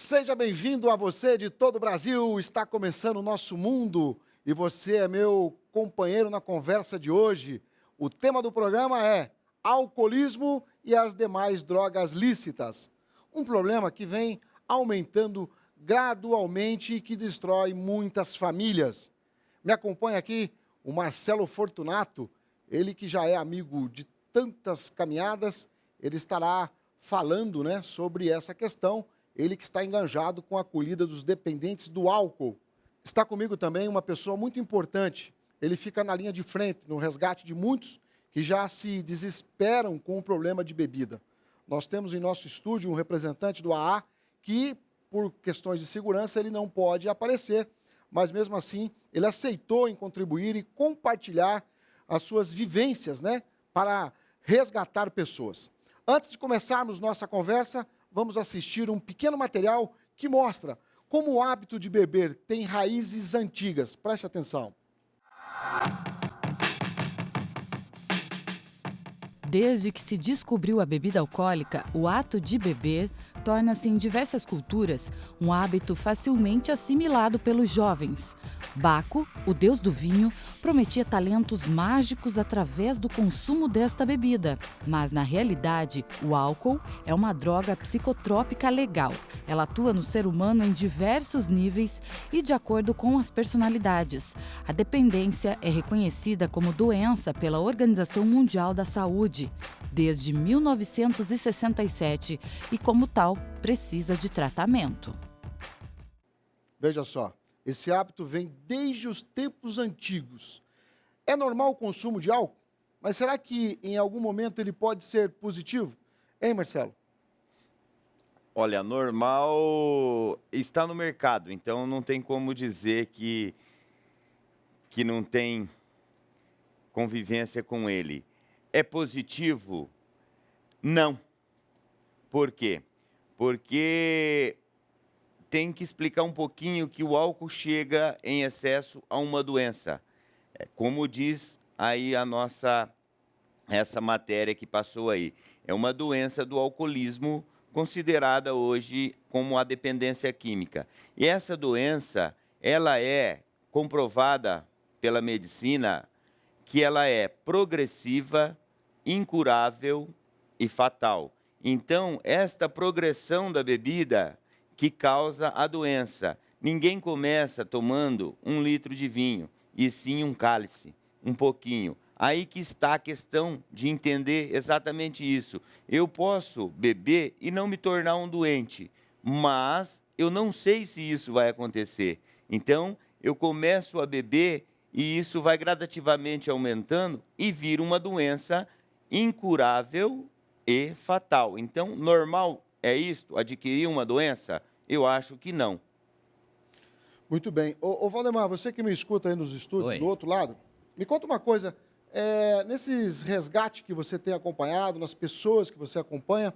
Seja bem-vindo a você de todo o Brasil, está começando o nosso mundo e você é meu companheiro na conversa de hoje. O tema do programa é alcoolismo e as demais drogas lícitas. Um problema que vem aumentando gradualmente e que destrói muitas famílias. Me acompanha aqui o Marcelo Fortunato, ele que já é amigo de tantas caminhadas, ele estará falando, sobre essa questão. Ele que está enganjado com a acolhida dos dependentes do álcool. Está comigo também uma pessoa muito importante. Ele fica na linha de frente, no resgate de muitos que já se desesperam com o problema de bebida. Nós temos em nosso estúdio um representante do AA que, por questões de segurança, ele não pode aparecer, mas mesmo assim ele aceitou em contribuir e compartilhar as suas vivências, para resgatar pessoas. Antes de começarmos nossa conversa, vamos assistir um pequeno material que mostra como o hábito de beber tem raízes antigas. Preste atenção. Desde que se descobriu a bebida alcoólica, o ato de beber torna-se em diversas culturas um hábito facilmente assimilado pelos jovens. Baco, o deus do vinho, prometia talentos mágicos através do consumo desta bebida. Mas, na realidade, o álcool é uma droga psicotrópica legal. Ela atua no ser humano em diversos níveis e de acordo com as personalidades. A dependência é reconhecida como doença pela Organização Mundial da Saúde desde 1967 e, como tal, precisa de tratamento. Veja só, esse hábito vem desde os tempos antigos. É normal o consumo de álcool? Mas será que em algum momento ele pode ser positivo? Hein, Marcelo? Olha, normal está no mercado, então não tem como dizer que não tem convivência com ele. É positivo? Não. Por quê? Porque tem que explicar um pouquinho que o álcool chega em excesso a uma doença. Como diz aí essa matéria que passou aí. É uma doença do alcoolismo considerada hoje como a dependência química. E essa doença, ela é comprovada pela medicina que ela é progressiva, incurável e fatal. Então, esta progressão da bebida que causa a doença. Ninguém começa tomando 1 litro de vinho, e sim um cálice, um pouquinho. Aí que está a questão de entender exatamente isso. Eu posso beber e não me tornar um doente, mas eu não sei se isso vai acontecer. Então, eu começo a beber e isso vai gradativamente aumentando e vira uma doença incurável e fatal. Então, normal é isto? Adquirir uma doença? Eu acho que não. Muito bem. Ô Valdemar, você que me escuta aí nos estúdios, Oi. do outro lado, me conta uma coisa. Nesses resgates que você tem acompanhado, nas pessoas que você acompanha,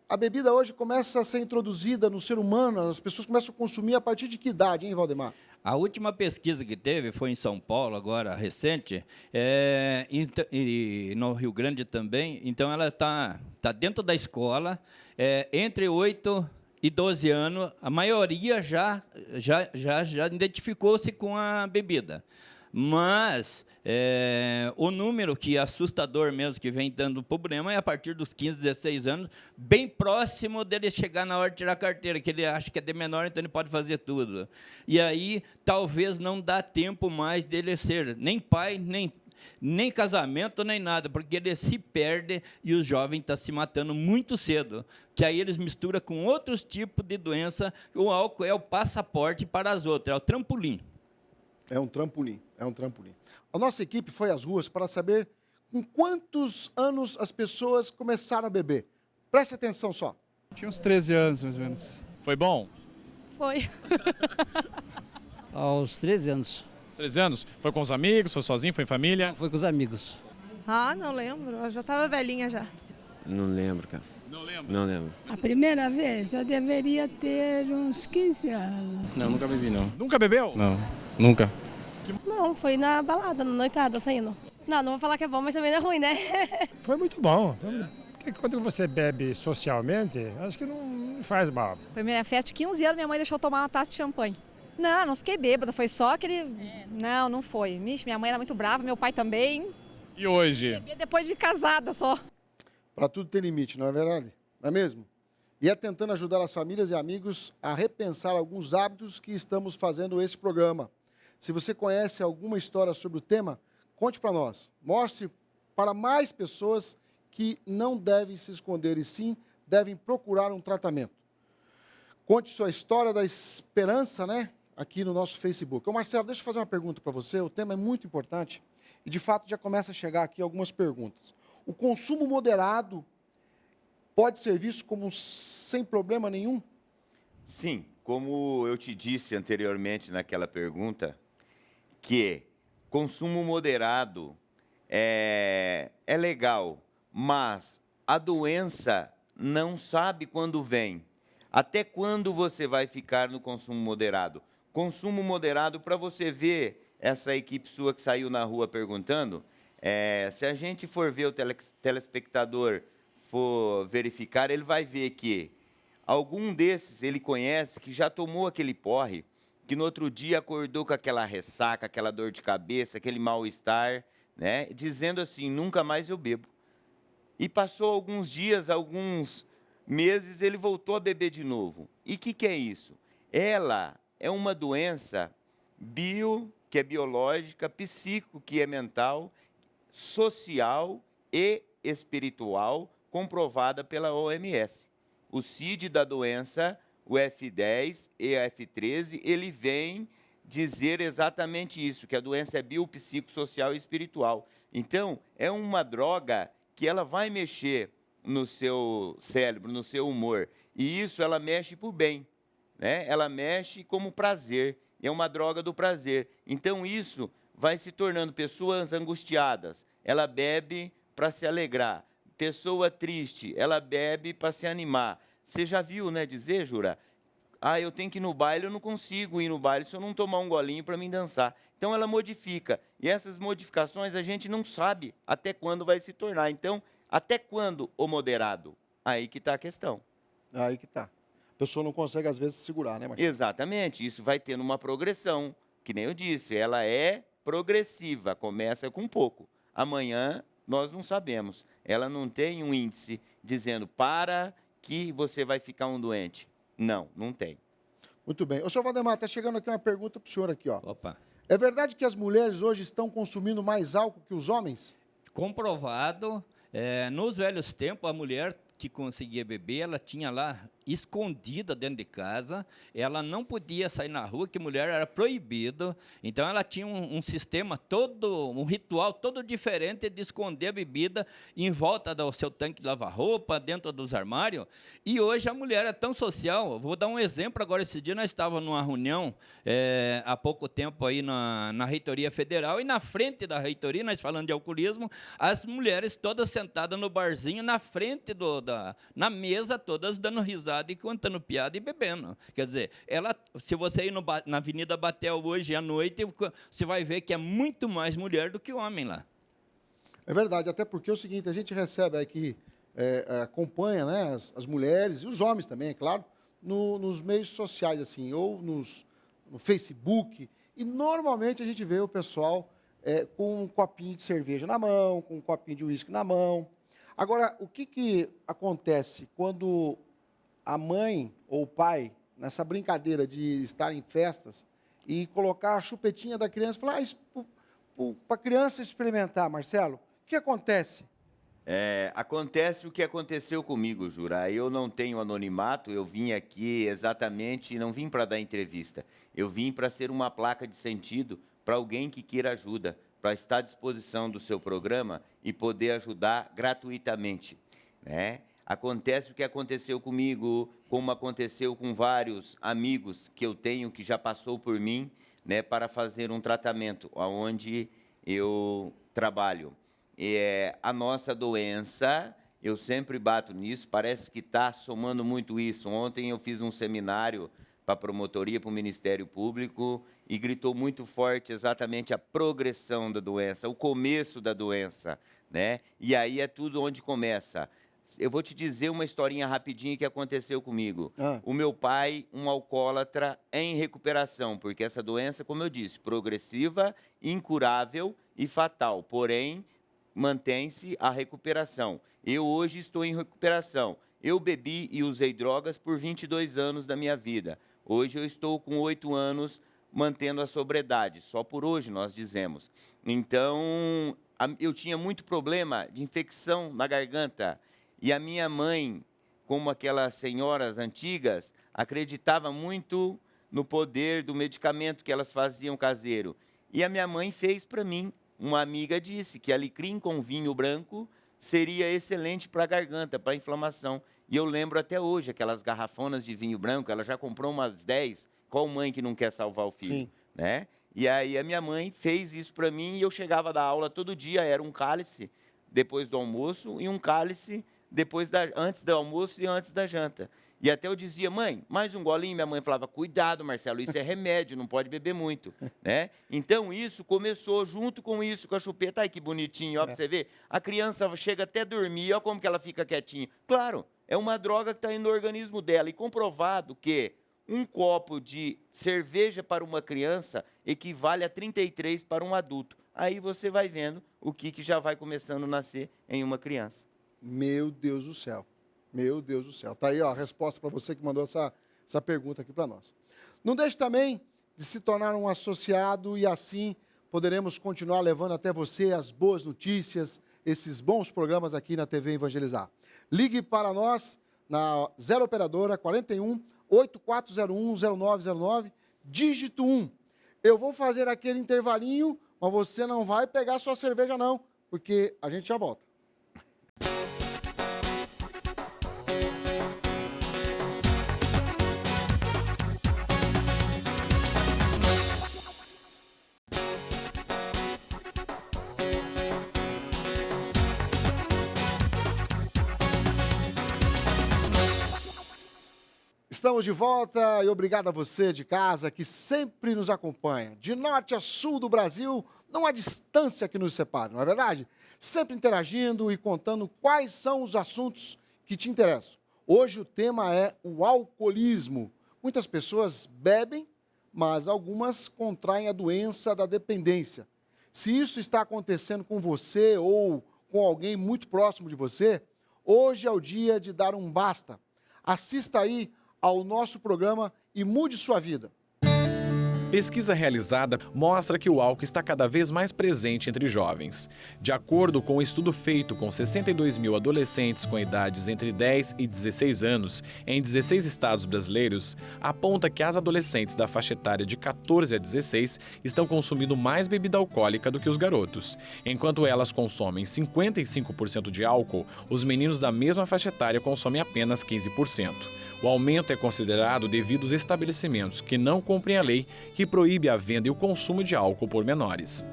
a bebida hoje começa a ser introduzida no ser humano, as pessoas começam a consumir a partir de que idade, hein, Valdemar? A última pesquisa que teve foi em São Paulo, agora recente, e no Rio Grande também. Então, ela está dentro da escola, entre 8 e 12 anos, a maioria já identificou-se com a bebida. Mas o número que é assustador mesmo, que vem dando problema, é a partir dos 15, 16 anos, bem próximo dele chegar na hora de tirar a carteira, que ele acha que é de menor, então ele pode fazer tudo. E aí, talvez não dá tempo mais dele ser nem pai, nem casamento, nem nada, porque ele se perde e os jovens estão se matando muito cedo, que aí eles misturam com outros tipos de doença. O álcool é o passaporte para as outras, é o trampolim. É um trampolim, é um trampolim. A nossa equipe foi às ruas para saber com quantos anos as pessoas começaram a beber. Preste atenção só. Tinha uns 13 anos, mais ou menos. Foi bom? Foi. Aos 13 anos. Aos 13 anos? Foi com os amigos, foi sozinho, foi em família? Foi com os amigos. Ah, não lembro. Eu já estava velhinha já. Não lembro, cara. Não lembro? Não lembro. A primeira vez eu deveria ter uns 15 anos. Não, nunca bebi, não. Nunca bebeu? Não, nunca. Não, foi na balada, na noitada, saindo. Não vou falar que é bom, mas também não é ruim, né? Foi muito bom. Porque quando você bebe socialmente, acho que não faz mal. Foi minha festa de 15 anos, minha mãe deixou eu tomar uma taça de champanhe. Não fiquei bêbada, foi só aquele... Não foi. Mixe, minha mãe era muito brava, meu pai também. E hoje? Bebi depois de casada só. Para tudo tem limite, não é verdade? Não é mesmo? E é tentando ajudar as famílias e amigos a repensar alguns hábitos que estamos fazendo esse programa. Se você conhece alguma história sobre o tema, conte para nós. Mostre para mais pessoas que não devem se esconder e sim devem procurar um tratamento. Conte sua história da esperança, né? Aqui no nosso Facebook. Ô Marcelo, deixa eu fazer uma pergunta para você. O tema é muito importante e, de fato, já começa a chegar aqui algumas perguntas. O consumo moderado pode ser visto como sem problema nenhum? Sim, como eu te disse anteriormente naquela pergunta, que consumo moderado é legal, mas a doença não sabe quando vem. Até quando você vai ficar no consumo moderado? Consumo moderado, para você ver essa equipe sua que saiu na rua perguntando, se a gente for ver o telespectador, for verificar, ele vai ver que algum desses ele conhece que já tomou aquele porre, que no outro dia acordou com aquela ressaca, aquela dor de cabeça, aquele mal-estar, né? Dizendo assim, nunca mais eu bebo. E passou alguns dias, alguns meses, ele voltou a beber de novo. E o que é isso? Ela é uma doença que é biológica, psíquico, que é mental, social e espiritual, comprovada pela OMS. O CID da doença, o F10 e a F13, ele vem dizer exatamente isso, que a doença é biopsicossocial e espiritual. Então, é uma droga que ela vai mexer no seu cérebro, no seu humor. E isso ela mexe por bem, né? Ela mexe como prazer, é uma droga do prazer. Então, isso vai se tornando pessoas angustiadas. Ela bebe para se alegrar. Pessoa triste, ela bebe para se animar. Você já viu, né, dizer, Jura? Eu tenho que ir no baile, eu não consigo ir no baile se eu não tomar um golinho para mim dançar. Então, ela modifica. E essas modificações a gente não sabe até quando vai se tornar. Então, até quando o moderado? Aí que está a questão. Aí que está. A pessoa não consegue, às vezes, segurar, né, Marcelo? Exatamente. Isso vai tendo uma progressão. Que nem eu disse, ela é progressiva, começa com pouco. Amanhã, nós não sabemos. Ela não tem um índice dizendo para que você vai ficar um doente. Não tem. Muito bem. Ô, senhor Valdemar, está chegando aqui uma pergunta para o senhor aqui, ó. Opa. É verdade que as mulheres hoje estão consumindo mais álcool que os homens? Comprovado, nos velhos tempos, a mulher que conseguia beber, ela tinha lá escondida dentro de casa, ela não podia sair na rua, que mulher era proibido, então ela tinha um sistema todo, um ritual todo diferente de esconder a bebida em volta do seu tanque de lavar roupa, dentro dos armários, e hoje a mulher é tão social. Vou dar um exemplo agora. Esse dia nós estávamos numa reunião, há pouco tempo aí na Reitoria Federal, e na frente da reitoria, nós falando de alcoolismo, as mulheres todas sentadas no barzinho, na frente na mesa, todas dando risada e contando piada e bebendo. Quer dizer, se você ir na Avenida Batel hoje à noite, você vai ver que é muito mais mulher do que homem lá. É verdade, até porque é o seguinte, a gente recebe aqui, acompanha, né, as mulheres e os homens também, é claro, nos meios sociais, assim, ou no Facebook, e normalmente a gente vê o pessoal com um copinho de cerveja na mão, com um copinho de uísque na mão. Agora, o que acontece quando a mãe ou o pai, nessa brincadeira de estar em festas, e colocar a chupetinha da criança e falar, para a criança experimentar, Marcelo, o que acontece? Acontece o que aconteceu comigo, Jura. Eu não tenho anonimato, eu vim aqui exatamente, não vim para dar entrevista, eu vim para ser uma placa de sentido para alguém que queira ajuda, para estar à disposição do seu programa e poder ajudar gratuitamente, né? Acontece o que aconteceu comigo, como aconteceu com vários amigos que eu tenho, que já passou por mim, né, para fazer um tratamento onde eu trabalho. A nossa doença, eu sempre bato nisso, parece que está somando muito isso. Ontem eu fiz um seminário para a promotoria, para o Ministério Público, e gritou muito forte exatamente a progressão da doença, o começo da doença, né? E aí é tudo onde começa. eu vou te dizer uma historinha rapidinha que aconteceu comigo. Ah. O meu pai, um alcoólatra em recuperação, porque essa doença, como eu disse, progressiva, incurável e fatal. Porém, mantém-se a recuperação. Eu hoje estou em recuperação. Eu bebi e usei drogas por 22 anos da minha vida. Hoje eu estou com 8 anos mantendo a sobriedade. Só por hoje, nós dizemos. Então, eu tinha muito problema de infecção na garganta. E a minha mãe, como aquelas senhoras antigas, acreditava muito no poder do medicamento que elas faziam caseiro. E a minha mãe fez para mim. Uma amiga disse que alecrim com vinho branco seria excelente para a garganta, para a inflamação. E eu lembro até hoje, aquelas garrafonas de vinho branco, ela já comprou umas 10. Qual mãe que não quer salvar o filho? Sim. Né? E aí a minha mãe fez isso para mim e eu chegava da aula todo dia, era um cálice depois do almoço e um cálice antes do almoço e antes da janta. E até eu dizia, mãe, mais um golinho? Minha mãe falava, cuidado, Marcelo, isso é remédio, não pode beber muito. Né? Então, isso começou junto com isso, com a chupeta. Ai, que bonitinho, ó, pra você ver. A criança chega até dormir, ó como que ela fica quietinha. Claro, é uma droga que está indo no organismo dela. E comprovado que um copo de cerveja para uma criança equivale a 33 para um adulto. Aí você vai vendo o que já vai começando a nascer em uma criança. Meu Deus do céu. Meu Deus do céu. Tá aí, ó, a resposta para você que mandou essa pergunta aqui para nós. Não deixe também de se tornar um associado e assim poderemos continuar levando até você as boas notícias, esses bons programas aqui na TV Evangelizar. Ligue para nós na 0 Operadora 41 8401 0909, dígito 1. Eu vou fazer aquele intervalinho, mas você não vai pegar sua cerveja não, porque a gente já volta. Estamos de volta e obrigado a você de casa que sempre nos acompanha. De norte a sul do Brasil, não há distância que nos separe, não é verdade? Sempre interagindo e contando quais são os assuntos que te interessam. Hoje o tema é o alcoolismo. Muitas pessoas bebem, mas algumas contraem a doença da dependência. Se isso está acontecendo com você ou com alguém muito próximo de você, hoje é o dia de dar um basta. Assista aí ao nosso programa e mude sua vida. Pesquisa realizada mostra que o álcool está cada vez mais presente entre jovens. De acordo com um estudo feito com 62 mil adolescentes com idades entre 10 e 16 anos, em 16 estados brasileiros, aponta que as adolescentes da faixa etária de 14 a 16 estão consumindo mais bebida alcoólica do que os garotos. Enquanto elas consomem 55% de álcool, os meninos da mesma faixa etária consomem apenas 15%. O aumento é considerado devido aos estabelecimentos que não cumprem a lei que proíbe a venda e o consumo de álcool por menores.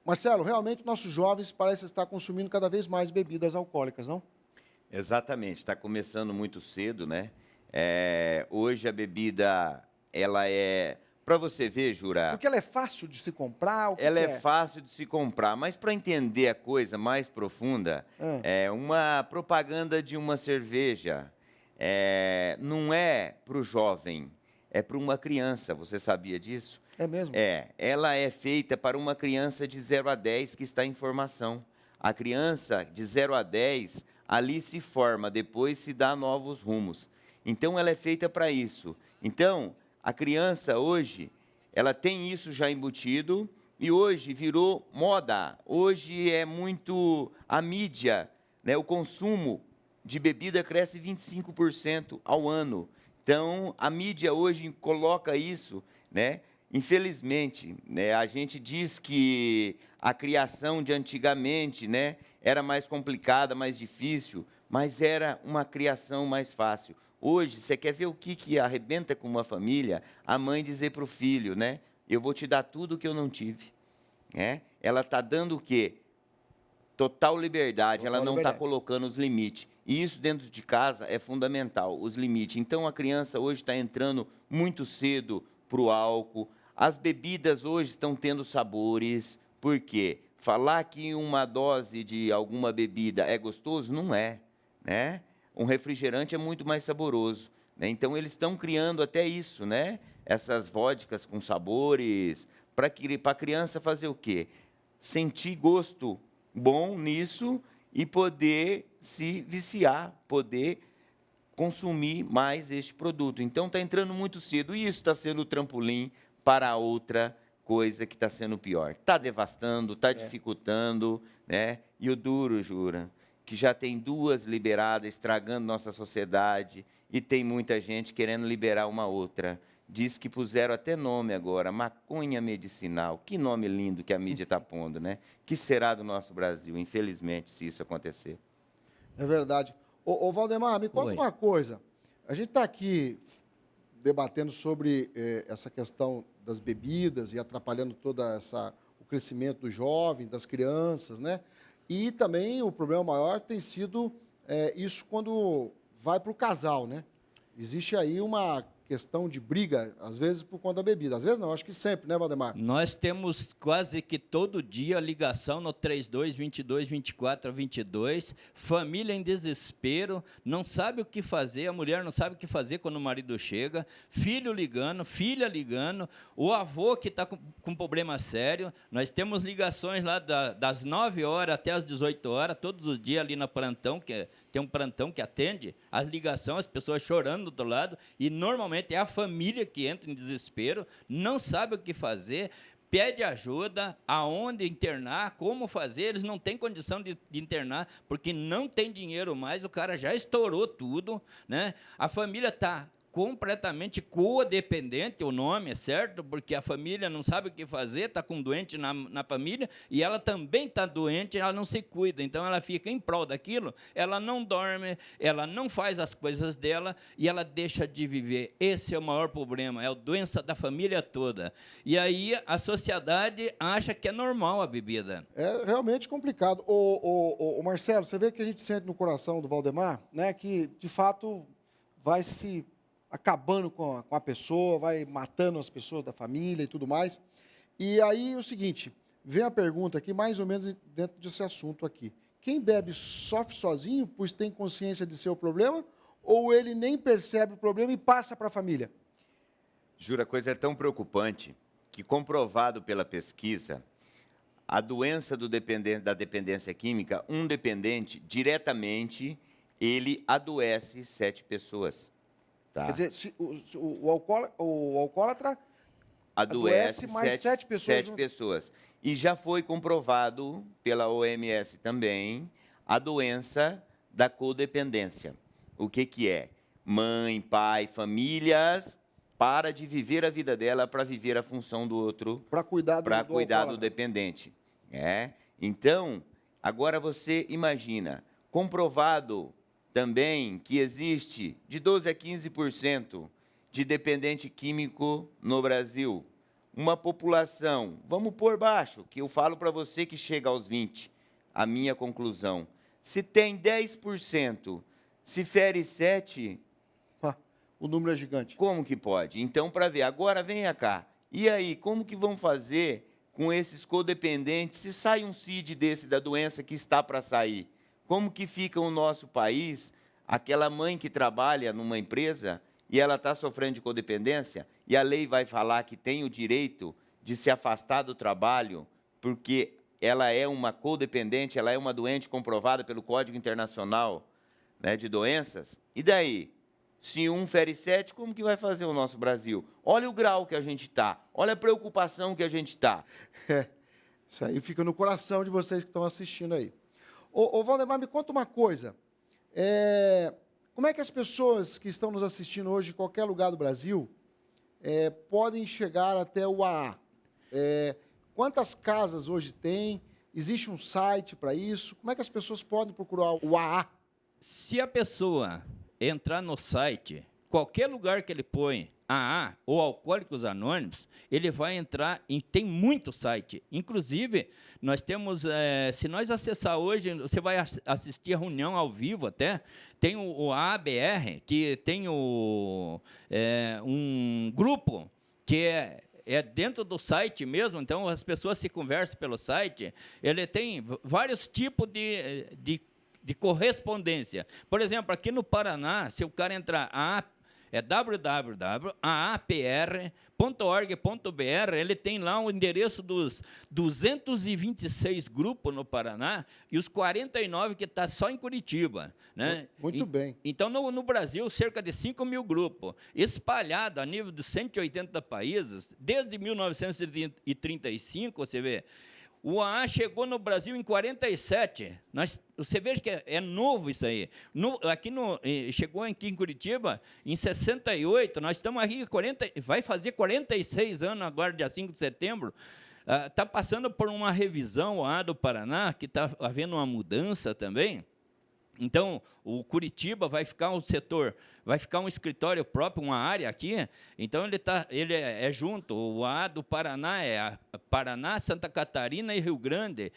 Marcelo, realmente nossos jovens parecem estar consumindo cada vez mais bebidas alcoólicas, não? Exatamente, está começando muito cedo, né? Hoje a bebida, ela é... Para você ver, Jura... Porque ela é fácil de se comprar? Ela é fácil de se comprar, mas para entender a coisa mais profunda, é uma propaganda de uma cerveja. Não é para o jovem, é para uma criança. Você sabia disso? É mesmo? Ela é feita para uma criança de 0 a 10 que está em formação. A criança de 0 a 10, ali se forma, depois se dá novos rumos. Então, ela é feita para isso. Então, a criança hoje, ela tem isso já embutido e hoje virou moda. Hoje é muito a mídia, né? O consumo de bebida cresce 25% ao ano. Então, a mídia hoje coloca isso, né? Infelizmente, né? A gente diz que a criação de antigamente, né? Era mais complicada, mais difícil, mas era uma criação mais fácil. Hoje, você quer ver o que arrebenta com uma família? A mãe dizer para o filho, né? Eu vou te dar tudo o que eu não tive. Né? Ela está dando o quê? Total liberdade, ela não está colocando os limites. E isso dentro de casa é fundamental, os limites. Então, a criança hoje está entrando muito cedo para o álcool. As bebidas hoje estão tendo sabores. Por quê? Falar que uma dose de alguma bebida é gostoso, não é, né? Um refrigerante é muito mais saboroso, né? Então, eles estão criando até isso, né? Essas vodkas com sabores, para a criança fazer o quê? Sentir gosto bom nisso e poder se viciar, poder consumir mais este produto. Então, está entrando muito cedo, e isso está sendo o trampolim para outra coisa que está sendo pior. Está devastando, está dificultando, né? E o duro, Jura, que já tem 2 liberadas, estragando nossa sociedade, e tem muita gente querendo liberar uma outra. Diz que puseram até nome agora, maconha medicinal. Que nome lindo que a mídia está pondo, né? Que será do nosso Brasil, infelizmente, se isso acontecer. É verdade. Ô Valdemar, me conta uma coisa. A gente está aqui debatendo sobre essa questão das bebidas e atrapalhando o crescimento do jovem, das crianças, né? E também o problema maior tem sido isso quando vai para o casal, né? Existe aí uma questão de briga, às vezes por conta da bebida. Às vezes não, acho que sempre, né, Valdemar? Nós temos quase que todo dia ligação no 32 22 24 22, família em desespero, não sabe o que fazer, a mulher não sabe o que fazer quando o marido chega, filho ligando, filha ligando, o avô que está com problema sério. Nós temos ligações lá das 9 horas até as 18 horas, todos os dias ali na plantão, tem um plantão que atende as ligações, as pessoas chorando do outro lado, e normalmente é a família que entra em desespero, não sabe o que fazer, pede ajuda, aonde internar, como fazer. Eles não têm condição de internar, porque não tem dinheiro mais, o cara já estourou tudo, né? A família está completamente codependente, o nome é certo, porque a família não sabe o que fazer, está com um doente na família, e ela também está doente, ela não se cuida, então ela fica em prol daquilo, ela não dorme, ela não faz as coisas dela, e ela deixa de viver. Esse é o maior problema, é a doença da família toda. E aí a sociedade acha que é normal a bebida. É realmente complicado. Ô Marcelo, você vê que a gente sente no coração do Valdemar, né, que, de fato, vai se acabando com a pessoa, vai matando as pessoas da família e tudo mais. E aí o seguinte, vem a pergunta aqui, mais ou menos dentro desse assunto aqui. Quem bebe sofre sozinho, pois tem consciência de seu problema, ou ele nem percebe o problema e passa para a família? Jura, a coisa é tão preocupante que, comprovado pela pesquisa, a doença da dependência química, um dependente, diretamente, ele adoece 7 pessoas. Tá? Quer dizer, o alcoólatra adoece mais 7 pessoas. 7 pessoas. E já foi comprovado pela OMS também a doença da codependência. O que é? Mãe, pai, famílias, para de viver a vida dela para viver a função do outro, para cuidar do dependente. Então, agora você imagina, comprovado também que existe de 12% a 15% de dependente químico no Brasil. Uma população, vamos por baixo, que eu falo para você que chega aos 20%, a minha conclusão. Se tem 10%, se fere 7%... O número é gigante. Como que pode? Então, para ver, agora venha cá. E aí, como que vão fazer com esses codependentes se sai um CID desse da doença que está para sair? Como que fica o nosso país, aquela mãe que trabalha numa empresa e ela está sofrendo de codependência e a lei vai falar que tem o direito de se afastar do trabalho porque ela é uma codependente, ela é uma doente comprovada pelo Código Internacional, né, de Doenças? E daí? Se um fere 7, como que vai fazer o nosso Brasil? Olha o grau que a gente está, olha a preocupação que a gente está. Isso aí fica no coração de vocês que estão assistindo aí. Ô Valdemar, me conta uma coisa. Como é que as pessoas que estão nos assistindo hoje em qualquer lugar do Brasil podem chegar até o AA? Quantas casas hoje tem? Existe um site para isso? Como é que as pessoas podem procurar o AA? Se a pessoa entrar no site, qualquer lugar que ele põe AA ou Alcoólicos Anônimos, ele vai entrar em... Tem muito site. Inclusive, nós temos... se nós acessar hoje, você vai assistir a reunião ao vivo até, tem o ABR, que tem um grupo que é dentro do site mesmo, então as pessoas se conversam pelo site, ele tem vários tipos de correspondência. Por exemplo, aqui no Paraná, se o cara entrar www.aapr.org.br, ele tem lá o endereço dos 226 grupos no Paraná e os 49 que está só em Curitiba. Né? Muito bem. Então, no Brasil, cerca de 5 mil grupos, espalhados a nível de 180 países, desde 1935, você vê. O AA chegou no Brasil em 47. Você veja que é novo isso aí. Chegou aqui em Curitiba em 68. Nós estamos aqui, vai fazer 46 anos agora, dia 5 de setembro. Está passando por uma revisão o AA do Paraná, que está havendo uma mudança também. Então, o Curitiba vai ficar um setor, vai ficar um escritório próprio, uma área aqui. Então, ele é junto. O AA do Paraná é Paraná, Santa Catarina e Rio Grande.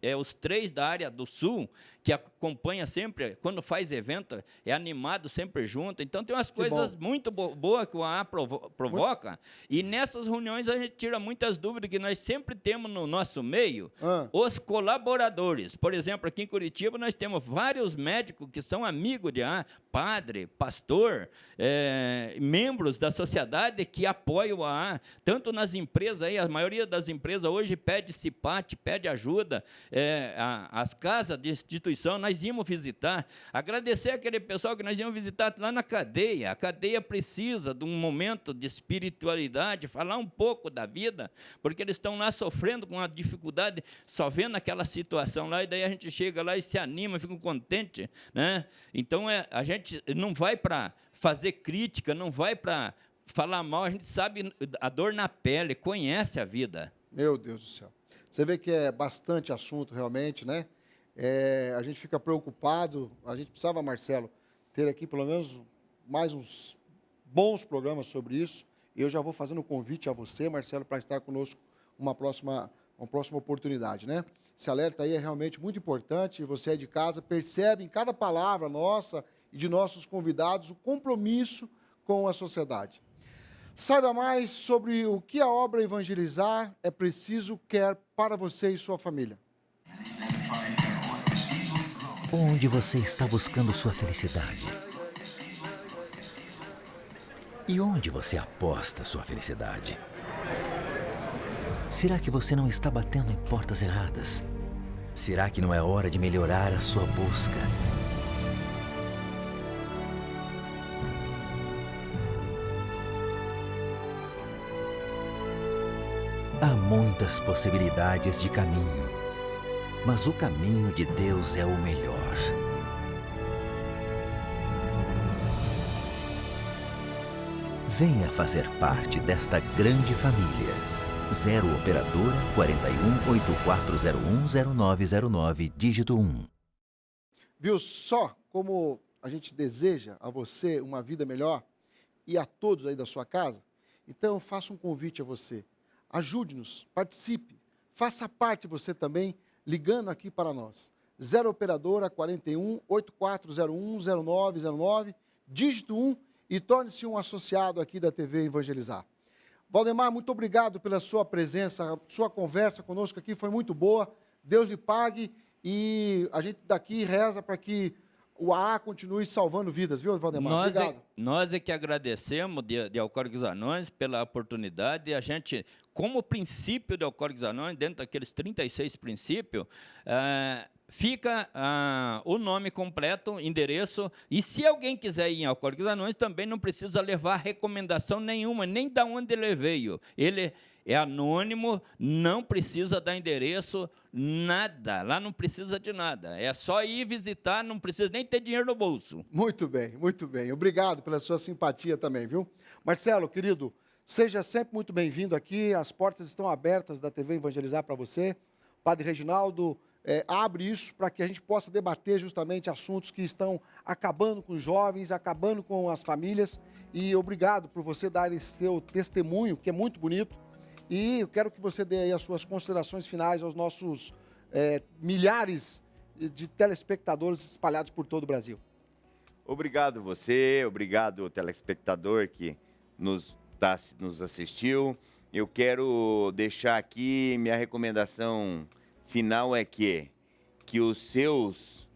É os 3 da área do Sul, que acompanha sempre, quando faz evento, é animado sempre junto. Então, tem umas coisas muito boas que o AA provoca. E nessas reuniões a gente tira muitas dúvidas que nós sempre temos no nosso meio. Os colaboradores. Por exemplo, aqui em Curitiba nós temos vários médicos que são amigos de AA, padre, pastor, membros da sociedade que apoiam o AA, tanto nas empresas, aí, a maioria das empresas hoje pede CIPAT, pede ajuda, as casas de instituição, nós íamos visitar, agradecer aquele pessoal que nós íamos visitar lá na cadeia. A cadeia precisa de um momento de espiritualidade, falar um pouco da vida, porque eles estão lá sofrendo com a dificuldade, só vendo aquela situação lá, e daí a gente chega lá e se anima, fica contente, né? Então, a gente não vai para fazer crítica, não vai para falar mal, a gente sabe a dor na pele, conhece a vida. Meu Deus do céu. Você vê que é bastante assunto realmente, né? A gente fica preocupado, a gente precisava, Marcelo, ter aqui pelo menos mais uns bons programas sobre isso. E eu já vou fazendo um convite a você, Marcelo, para estar conosco uma próxima oportunidade, né? Esse alerta aí é realmente muito importante, você é de casa, percebe em cada palavra nossa e de nossos convidados o compromisso com a sociedade. Saiba mais sobre o que a obra Evangelizar é preciso quer para você e sua família. Onde você está buscando sua felicidade? E onde você aposta sua felicidade? Será que você não está batendo em portas erradas? Será que não é hora de melhorar a sua busca? Há muitas possibilidades de caminho, mas o caminho de Deus é o melhor. Venha fazer parte desta grande família. 0 operadora 4184010909, dígito 1. Viu só como a gente deseja a você uma vida melhor e a todos aí da sua casa? Então eu faço um convite a você. Ajude-nos, participe, faça parte você também, ligando aqui para nós. 0 operadora 4184010909, dígito 1, e torne-se um associado aqui da TV Evangelizar. Valdemar, muito obrigado pela sua presença, sua conversa conosco aqui foi muito boa. Deus lhe pague e a gente daqui reza para que o AA continue salvando vidas, viu, Valdemar? Obrigado. Nós é que agradecemos de Alcoólicos Anônimos pela oportunidade. A gente, como princípio de Alcoólicos Anônimos, dentro daqueles 36 princípios, fica o nome completo, endereço, e se alguém quiser ir em Alcoólicos Anônimos, também não precisa levar recomendação nenhuma, nem de onde ele veio. Ele é anônimo, não precisa dar endereço, nada, lá não precisa de nada. É só ir visitar, não precisa nem ter dinheiro no bolso. Muito bem, muito bem. Obrigado pela sua simpatia também, viu? Marcelo, querido, seja sempre muito bem-vindo aqui, as portas estão abertas da TV Evangelizar para você. Padre Reginaldo abre isso para que a gente possa debater justamente assuntos que estão acabando com os jovens, acabando com as famílias. E obrigado por você dar esse seu testemunho, que é muito bonito. E eu quero que você dê aí as suas considerações finais aos nossos milhares de telespectadores espalhados por todo o Brasil. Obrigado você, obrigado o telespectador que nos assistiu. eu quero deixar aqui, minha recomendação final é que os seus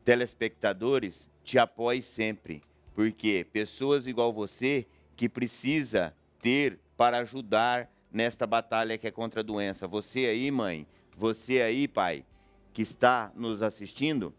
telespectadores te apoiem sempre, porque pessoas igual você que precisa ter para ajudar nesta batalha que é contra a doença. Você aí, mãe, você aí, pai, que está nos assistindo,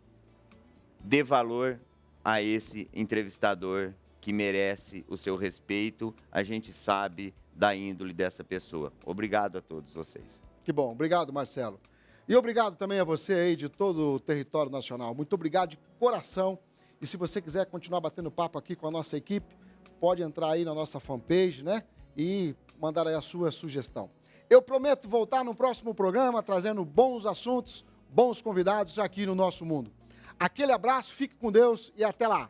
dê valor a esse entrevistador que merece o seu respeito. A gente sabe da índole dessa pessoa. Obrigado a todos vocês. Que bom. Obrigado, Marcelo. E obrigado também a você aí de todo o território nacional. Muito obrigado de coração. E se você quiser continuar batendo papo aqui com a nossa equipe, pode entrar aí na nossa fanpage, né? E mandar aí a sua sugestão. Eu prometo voltar no próximo programa trazendo bons assuntos, bons convidados aqui no nosso mundo. Aquele abraço, fique com Deus e até lá.